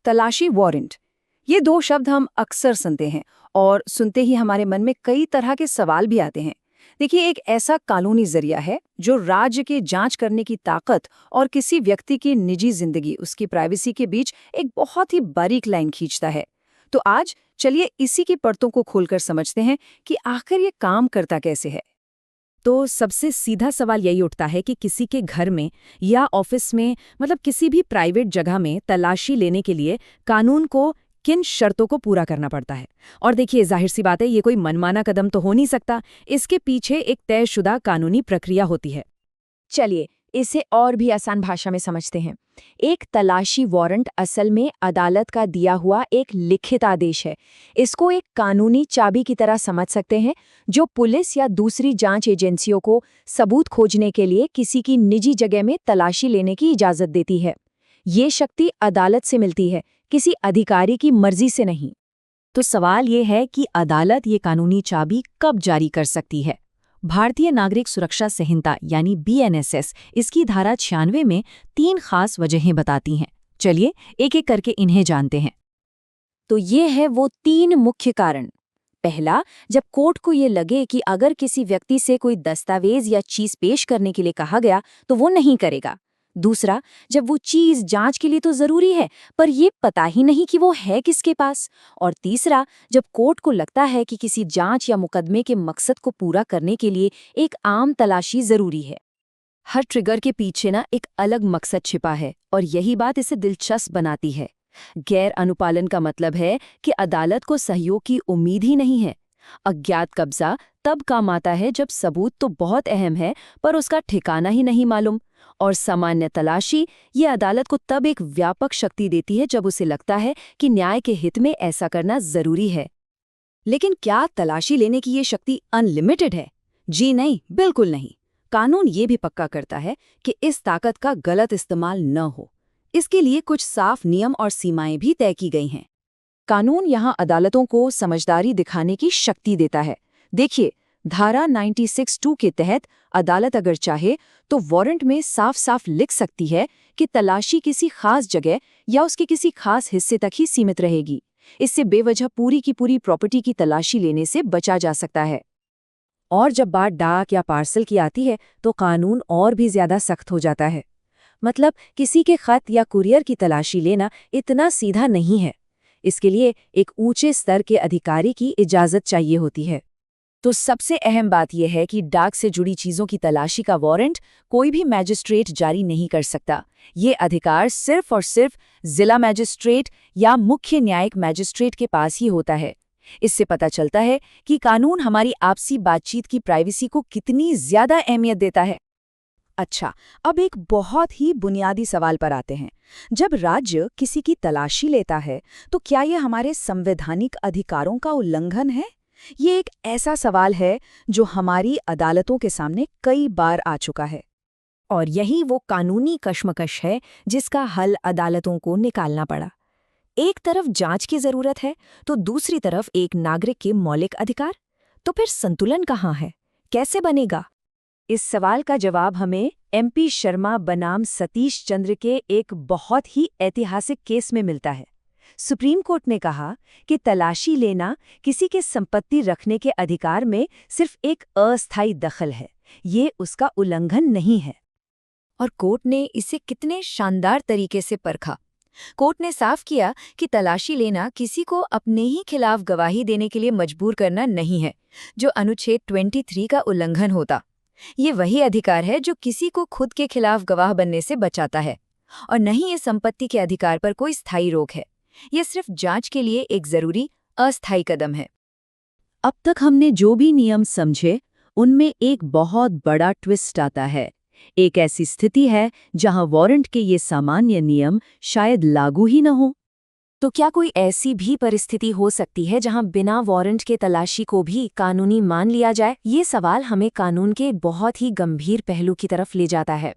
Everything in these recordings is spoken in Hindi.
तलाशी वारंट, ये दो शब्द हम अक्सर सुनते हैं और सुनते ही हमारे मन में कई तरह के सवाल भी आते हैं। देखिए, एक ऐसा कानूनी जरिया है जो राज्य के जांच करने की ताकत और किसी व्यक्ति की निजी जिंदगी, उसकी प्राइवेसी के बीच एक बहुत ही बारीक लाइन खींचता है। तो आज चलिए इसी की परतों को खोलकर समझते हैं कि आखिर ये काम करता कैसे है। तो सबसे सीधा सवाल यही उठता है कि किसी के घर में या ऑफिस में, मतलब किसी भी प्राइवेट जगह में तलाशी लेने के लिए कानून को किन शर्तों को पूरा करना पड़ता है। और देखिए, जाहिर सी बात है, ये कोई मनमाना कदम तो हो नहीं सकता। इसके पीछे एक तयशुदा कानूनी प्रक्रिया होती है। चलिए इसे और भी आसान भाषा में समझते हैं। एक तलाशी वारंट असल में अदालत का दिया हुआ एक लिखित आदेश है। इसको एक कानूनी चाबी की तरह समझ सकते हैं, जो पुलिस या दूसरी जांच एजेंसियों को सबूत खोजने के लिए किसी की निजी जगह में तलाशी लेने की इजाजत देती है। ये शक्ति अदालत से मिलती है, किसी अधिकारी की मर्जी से नहीं। तो सवाल ये है कि अदालत ये कानूनी चाबी कब जारी कर सकती है। भारतीय नागरिक सुरक्षा संहिता यानी BNSS इसकी धारा 96 में 3 खास वजहें बताती हैं। चलिए एक एक करके इन्हें जानते हैं। तो ये है वो 3 मुख्य कारण। पहला, जब कोर्ट को ये लगे कि अगर किसी व्यक्ति से कोई दस्तावेज या चीज पेश करने के लिए कहा गया तो वो नहीं करेगा। दूसरा, जब वो चीज जांच के लिए तो जरूरी है पर ये पता ही नहीं कि वो है किसके पास। और तीसरा, जब कोर्ट को लगता है कि किसी जांच या मुकदमे के मकसद को पूरा करने के लिए एक आम तलाशी जरूरी है। हर ट्रिगर के पीछे एक अलग मकसद छिपा है और यही बात इसे दिलचस्प बनाती है। गैर अनुपालन का मतलब है कि अदालत को सहयोग की उम्मीद ही नहीं है। अज्ञात कब्जा तब काम आता है जब सबूत तो बहुत अहम है पर उसका ठिकाना ही नहीं मालूम। और सामान्य तलाशी ये अदालत को तब एक व्यापक शक्ति देती है जब उसे लगता है कि न्याय के हित में ऐसा करना जरूरी है। लेकिन क्या तलाशी लेने की ये शक्ति अनलिमिटेड है? जी नहीं, बिल्कुल नहीं। कानून ये भी पक्का करता है कि इस ताकत का गलत इस्तेमाल न हो। इसके लिए कुछ साफ नियम और सीमाएं भी तय की गई हैं। कानून यहाँ अदालतों को समझदारी दिखाने की शक्ति देता है। देखिए, धारा 96(2) के तहत अदालत अगर चाहे तो वारंट में साफ साफ लिख सकती है कि तलाशी किसी खास जगह या उसके किसी खास हिस्से तक ही सीमित रहेगी। इससे बेवजह पूरी की पूरी प्रॉपर्टी की तलाशी लेने से बचा जा सकता है। और जब बात डाक या पार्सल की आती है तो कानून और भी ज्यादा सख्त हो जाता है। मतलब किसी के खत या कुरियर की तलाशी लेना इतना सीधा नहीं है। इसके लिए एक ऊंचे स्तर के अधिकारी की इजाजत चाहिए होती है। तो सबसे अहम बात यह है कि डाक से जुड़ी चीजों की तलाशी का वारंट कोई भी मैजिस्ट्रेट जारी नहीं कर सकता। ये अधिकार सिर्फ और सिर्फ जिला मैजिस्ट्रेट या मुख्य न्यायिक मैजिस्ट्रेट के पास ही होता है। इससे पता चलता है कि कानून हमारी आपसी बातचीत की प्राइवेसी को कितनी ज्यादा अहमियत देता है। अच्छा, अब एक बहुत ही बुनियादी सवाल पर आते हैं। जब राज्य किसी की तलाशी लेता है तो क्या ये हमारे संवैधानिक अधिकारों का उल्लंघन है? ये एक ऐसा सवाल है जो हमारी अदालतों के सामने कई बार आ चुका है। और यही वो कानूनी कश्मकश है जिसका हल अदालतों को निकालना पड़ा। एक तरफ जांच की जरूरत है तो दूसरी तरफ एक नागरिक के मौलिक अधिकार। तो फिर संतुलन कहाँ है? कैसे बनेगा? इस सवाल का जवाब हमें MP शर्मा बनाम सतीश चंद्र के एक बहुत ही ऐतिहासिक केस में मिलता है। सुप्रीम कोर्ट ने कहा कि तलाशी लेना किसी के संपत्ति रखने के अधिकार में सिर्फ एक अस्थायी दखल है, ये उसका उल्लंघन नहीं है। और कोर्ट ने इसे कितने शानदार तरीके से परखा। कोर्ट ने साफ किया कि तलाशी लेना किसी को अपने ही खिलाफ गवाही देने के लिए मजबूर करना नहीं है, जो अनुच्छेद 23 का उल्लंघन होता। ये वही अधिकार है जो किसी को खुद के खिलाफ गवाह बनने से बचाता है, और नहीं ये संपत्ति के अधिकार पर कोई स्थायी रोक है। ये सिर्फ जांच के लिए एक जरूरी अस्थायी कदम है। अब तक हमने जो भी नियम समझे उनमें एक बहुत बड़ा ट्विस्ट आता है। एक ऐसी स्थिति है जहां वारंट के ये सामान्य नियम शायद लागू ही न हो। तो क्या कोई ऐसी भी परिस्थिति हो सकती है जहां बिना वारंट के तलाशी को भी कानूनी मान लिया जाए? ये सवाल हमें कानून के बहुत ही गंभीर पहलू की तरफ ले जाता है।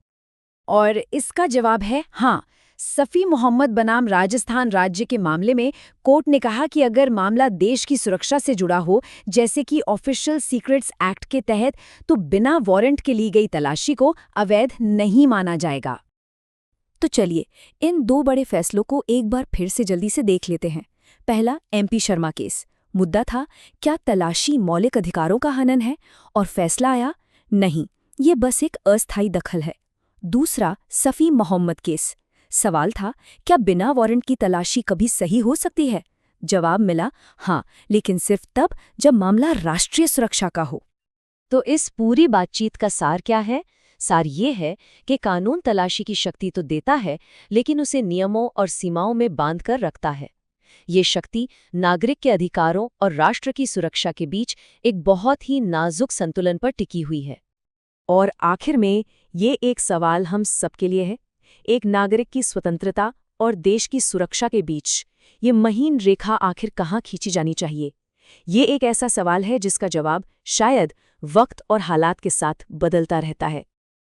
और इसका जवाब है हाँ। सफ़ी मोहम्मद बनाम राजस्थान राज्य के मामले में कोर्ट ने कहा कि अगर मामला देश की सुरक्षा से जुड़ा हो, जैसे कि ऑफिशियल सीक्रेट्स एक्ट के तहत, तो बिना वारंट के ली गई तलाशी को अवैध नहीं माना जाएगा। तो चलिए इन दो बड़े फैसलों को एक बार फिर से जल्दी से देख लेते हैं। पहला, MP शर्मा केस। मुद्दा था, क्या तलाशी मौलिक अधिकारों का हनन है? और फैसला आया, नहीं, ये बस एक अस्थायी दखल है। दूसरा, सफ़ी मोहम्मद केस। सवाल था, क्या बिना वारंट की तलाशी कभी सही हो सकती है? जवाब मिला, हाँ, लेकिन सिर्फ तब जब मामला राष्ट्रीय सुरक्षा का हो। तो इस पूरी बातचीत का सार क्या है? सार ये है कि कानून तलाशी की शक्ति तो देता है, लेकिन उसे नियमों और सीमाओं में बांध कर रखता है। ये शक्ति नागरिक के अधिकारों और राष्ट्र की सुरक्षा के बीच एक बहुत ही नाजुक संतुलन पर टिकी हुई है। और आखिर में ये एक सवाल हम सबके लिए है, एक नागरिक की स्वतंत्रता और देश की सुरक्षा के बीच ये महीन रेखा आखिर कहाँ खींची जानी चाहिए? ये एक ऐसा सवाल है जिसका जवाब शायद वक्त और हालात के साथ बदलता रहता है।